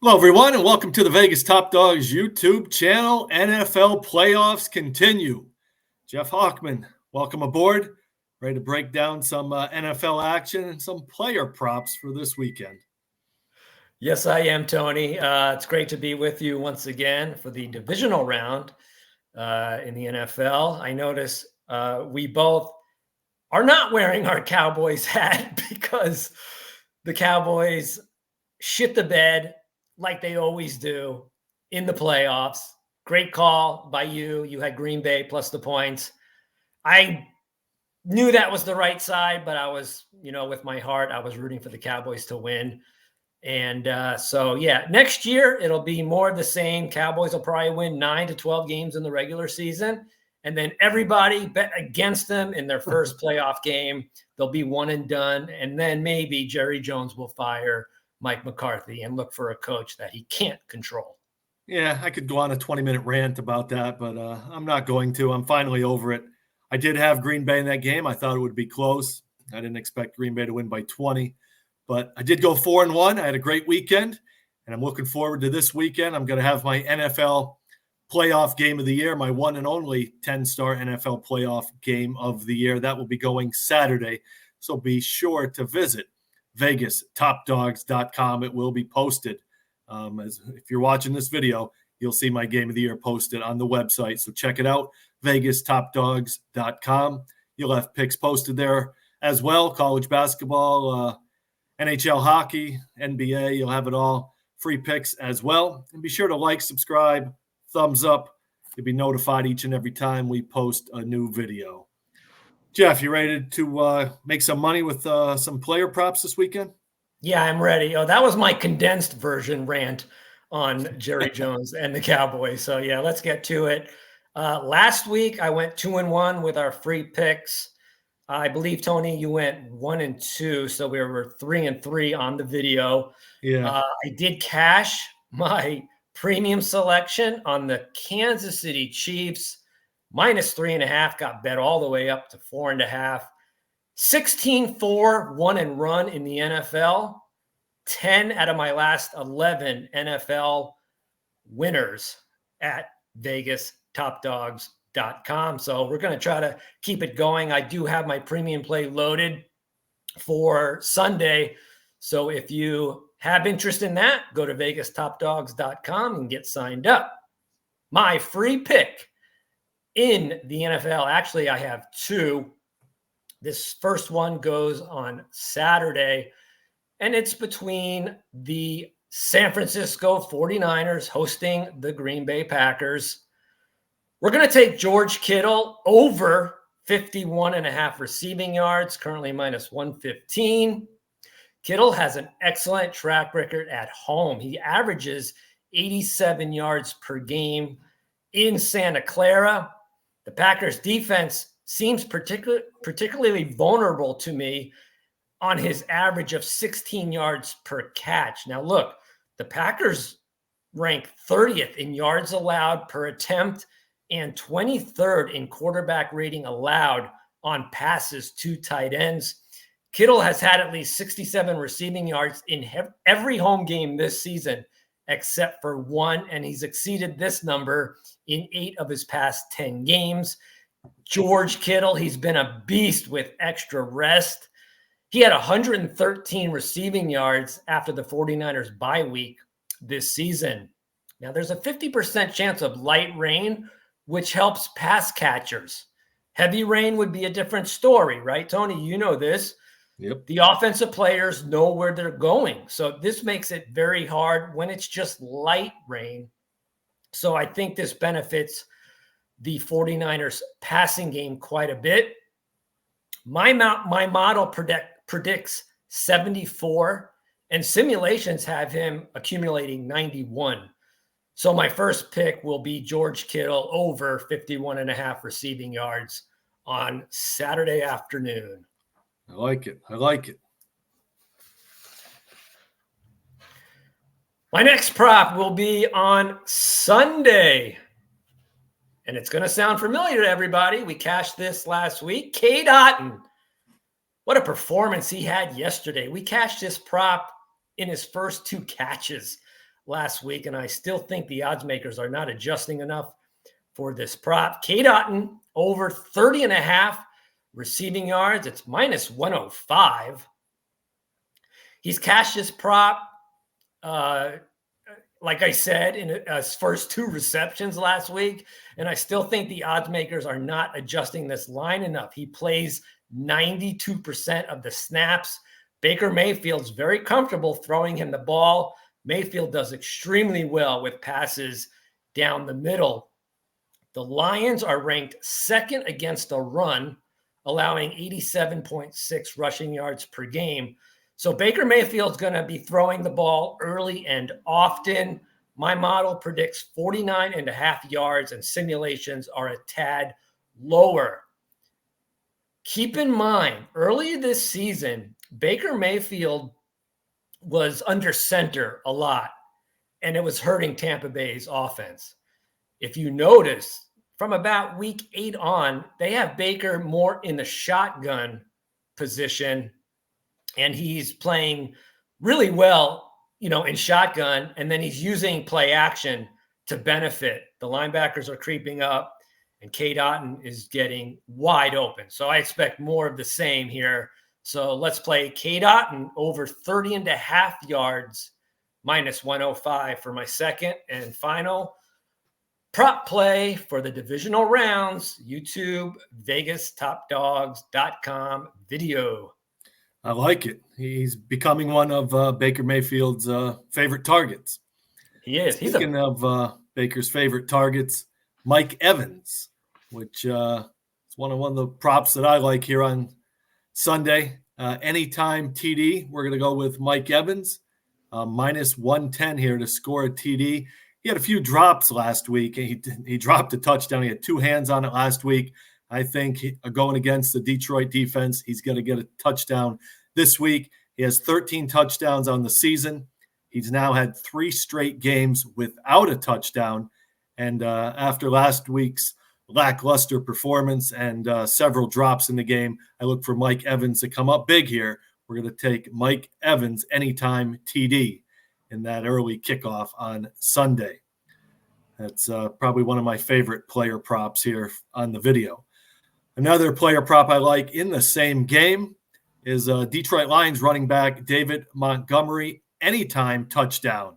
Hello, everyone, and welcome to the Vegas Top Dogs YouTube channel. NFL playoffs continue. Jeff Hochman, welcome aboard. Ready to break down some NFL action and some player props for this weekend. Yes, I am, Tony. It's great to be with you once again for the divisional round in the NFL. I notice we both are not wearing our Cowboys hat because the Cowboys shit the bed like they always do in the playoffs. Great call by you. You had Green Bay plus the points. I knew that was the right side, but I was, with my heart, I was rooting for the Cowboys to win. And next year it'll be more of the same. Cowboys will probably win 9 to 12 games in the regular season. And then everybody bet against them in their first playoff game. They'll be one and done. And then maybe Jerry Jones will fire Mike McCarthy and look for a coach that he can't control. Yeah, I could go on a 20-minute rant about that, but I'm not going to. I'm finally over it. I did have Green Bay in that game. I thought it would be close. I didn't expect Green Bay to win by 20, but I did go 4-1. I had a great weekend, and I'm looking forward to this weekend. I'm going to have my NFL playoff game of the year, my one and only 10-star NFL playoff game of the year. That will be going Saturday, so be sure to visit VegasTopDogs.com. It will be posted. If you're watching this video, you'll see my game of the year posted on the website. So check it out, VegasTopDogs.com. You'll have picks posted there as well. College basketball, NHL hockey, NBA, you'll have it all. Free picks as well. And be sure to like, subscribe, thumbs up. You'll be notified each and every time we post a new video. Jeff, you ready to make some money with some player props this weekend? Yeah, I'm ready. Oh, that was my condensed version rant on Jerry Jones and the Cowboys. So, yeah, let's get to it. Last week, I went 2-1 with our free picks. I believe, Tony, you went 1-2. So we were 3-3 on the video. Yeah. I did cash my premium selection on the Kansas City Chiefs. -3.5 got bet all the way up to 4.5. 16-4 one and run in the NFL. 10 out of my last 11 NFL winners at VegasTopDogs.com. So we're going to try to keep it going. I do have my premium play loaded for Sunday. So if you have interest in that, go to VegasTopDogs.com and get signed up. My free pick in the NFL, actually, I have two. This first one goes on Saturday, and it's between the San Francisco 49ers hosting the Green Bay Packers. We're going to take George Kittle over 51.5 receiving yards, currently -115. Kittle has an excellent track record at home. He averages 87 yards per game in Santa Clara. The Packers defense seems particularly vulnerable to me on his average of 16 yards per catch. Now, look, the Packers rank 30th in yards allowed per attempt and 23rd in quarterback rating allowed on passes to tight ends. Kittle has had at least 67 receiving yards in every home game this season, except for one, and he's exceeded this number in 8 of his past 10 games. George Kittle, he's been a beast with extra rest. He had 113 receiving yards after the 49ers bye week this season. Now, there's a 50% chance of light rain, which helps pass catchers. Heavy rain would be a different story, right, Tony? You know this. Yep. The offensive players know where they're going. So this makes it very hard when it's just light rain. So I think this benefits the 49ers passing game quite a bit. My model predicts 74, and simulations have him accumulating 91. So my first pick will be George Kittle over 51.5 receiving yards on Saturday afternoon. I like it. I like it. My next prop will be on Sunday. And it's going to sound familiar to everybody. We cashed this last week. Cade Otton. What a performance he had yesterday. We cashed this prop in his first 2 catches. last week, and I still think the odds makers are not adjusting enough for this prop. Kate Otten over 30.5 receiving yards. It's minus 105. He's cashed his prop, like I said, in his first 2 receptions last week. And I still think the odds makers are not adjusting this line enough. He plays 92% of the snaps. Baker Mayfield's very comfortable throwing him the ball. Mayfield does extremely well with passes down the middle. The Lions are ranked 2nd against the run, allowing 87.6 rushing yards per game. So Baker Mayfield's going to be throwing the ball early and often. My model predicts 49.5 yards, and simulations are a tad lower. Keep in mind, early this season, Baker Mayfield was under center a lot, and it was hurting Tampa Bay's offense. If you notice, from about week 8 on, they have Baker more in the shotgun position, and he's playing really well, in shotgun, and then he's using play action to benefit. The linebackers are creeping up, and Kate Otten is getting wide open. So I expect more of the same here. So let's play Kate Otten over 30.5 yards, minus 105 for my second and final prop play for the divisional rounds. YouTube, VegasTopDogs.com video. I like it. He's becoming one of Baker Mayfield's favorite targets. He is. Speaking of Baker's favorite targets, Mike Evans, which is one of the props that I like here on Sunday. Anytime TD, we're going to go with Mike Evans, minus 110 here to score a TD. He had a few drops last week. He dropped a touchdown. He had 2 hands on it last week. I think going against the Detroit defense, he's going to get a touchdown this week. He has 13 touchdowns on the season. He's now had 3 straight games without a touchdown. And after last week's lackluster performance and several drops in the game, I look for Mike Evans to come up big here. We're going to take Mike Evans anytime TD in that early kickoff on Sunday. That's probably one of my favorite player props here on the video. Another player prop I like in the same game is Detroit Lions running back David Montgomery, anytime touchdown.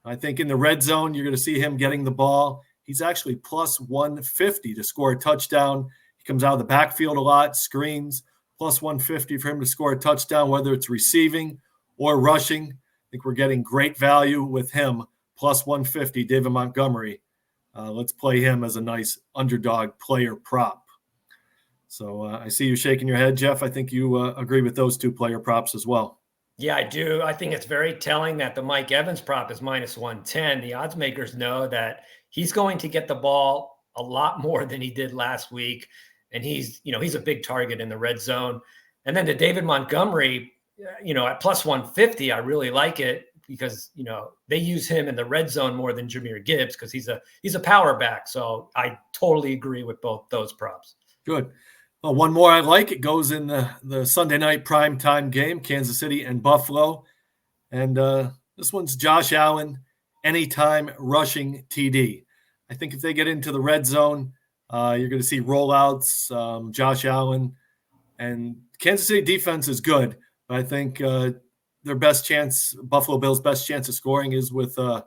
I think in the red zone, you're going to see him getting the ball. He's actually plus 150 to score a touchdown. He comes out of the backfield a lot, screens, plus 150 for him to score a touchdown, whether it's receiving or rushing. I think we're getting great value with him, plus 150, David Montgomery. Let's play him as a nice underdog player prop. So I see you shaking your head, Jeff. I think you agree with those 2 player props as well. Yeah, I do. I think it's very telling that the Mike Evans prop is minus 110. The odds makers know that he's going to get the ball a lot more than he did last week. And he's a big target in the red zone. And then to David Montgomery, at plus 150, I really like it because, they use him in the red zone more than Jahmyr Gibbs because he's a power back. So I totally agree with both those props. Good. Well, one more I like. It goes in the Sunday night primetime game, Kansas City and Buffalo. And this one's Josh Allen, anytime rushing TD. I think if they get into the red zone, you're going to see rollouts, Josh Allen. And Kansas City defense is good. But I think their best chance, Buffalo Bills' best chance of scoring is with a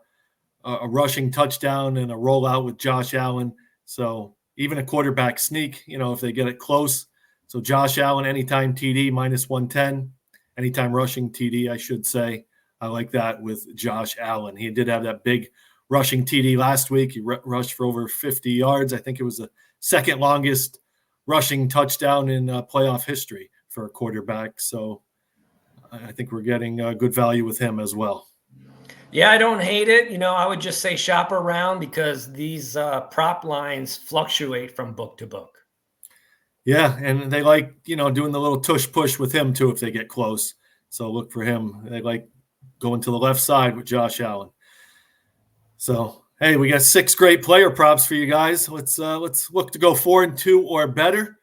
rushing touchdown and a rollout with Josh Allen. So even a quarterback sneak, if they get it close. So Josh Allen, anytime TD, minus 110. Anytime rushing TD, I should say. I like that with Josh Allen. He did have that big rushing TD last week. He rushed for over 50 yards. I think it was the second longest rushing touchdown in playoff history for a quarterback. So I think we're getting good value with him as well. Yeah, I don't hate it. I would just say shop around because these prop lines fluctuate from book to book. Yeah, and they like, doing the little tush push with him too if they get close. So look for him. They like going to the left side with Josh Allen. So, hey, we got 6 great player props for you guys. Let's look to go 4-2 or better.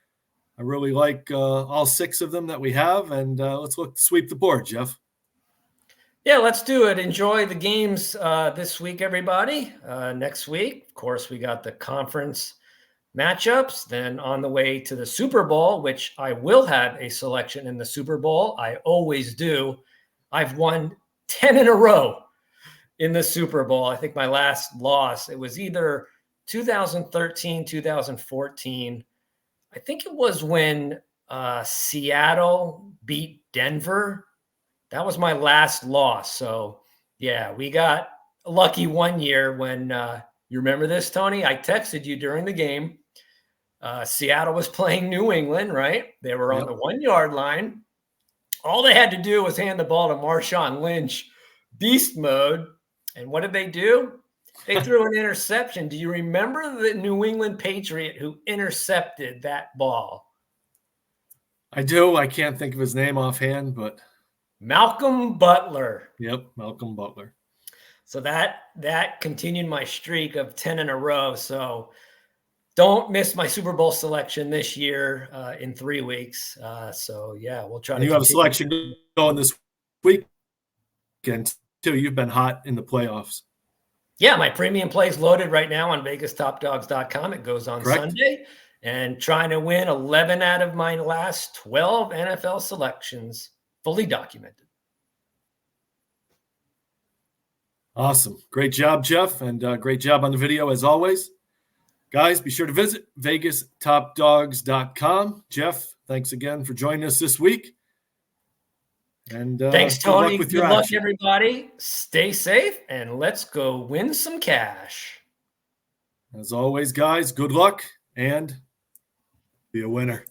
I really like all 6 of them that we have, and let's look to sweep the board, Jeff. Yeah, let's do it. Enjoy the games this week, everybody. Next week, of course, we got the conference matchups. Then on the way to the Super Bowl, which I will have a selection in the Super Bowl. I always do. I've won 10 in a row in the Super Bowl. I think my last loss, it was either 2013, 2014. I think it was when Seattle beat Denver. That was my last loss. So, yeah, we got lucky one year when you remember this, Tony? I texted you during the game. Seattle was playing New England, right? They were on the 1 yard line. All they had to do was hand the ball to Marshawn Lynch, beast mode. And what did they do? They threw an interception. Do you remember the New England Patriot who intercepted that ball? I do. I can't think of his name offhand, but Malcolm Butler. Yep, Malcolm Butler. So that continued my streak of 10 in a row. So don't miss my Super Bowl selection this year in 3 weeks. So yeah, we'll try to. You have a selection going this weekend too. You've been hot in the playoffs. Yeah, my premium play is loaded right now on VegasTopDogs.com. It goes on Sunday, and trying to win 11 out of my last 12 NFL selections, fully documented. Awesome. Great job, Jeff, and great job on the video as always. Guys, be sure to visit VegasTopDogs.com. Jeff, thanks again for joining us this week. And thanks, Tony. Good luck, everybody. Stay safe, and let's go win some cash. As always, guys, good luck and be a winner.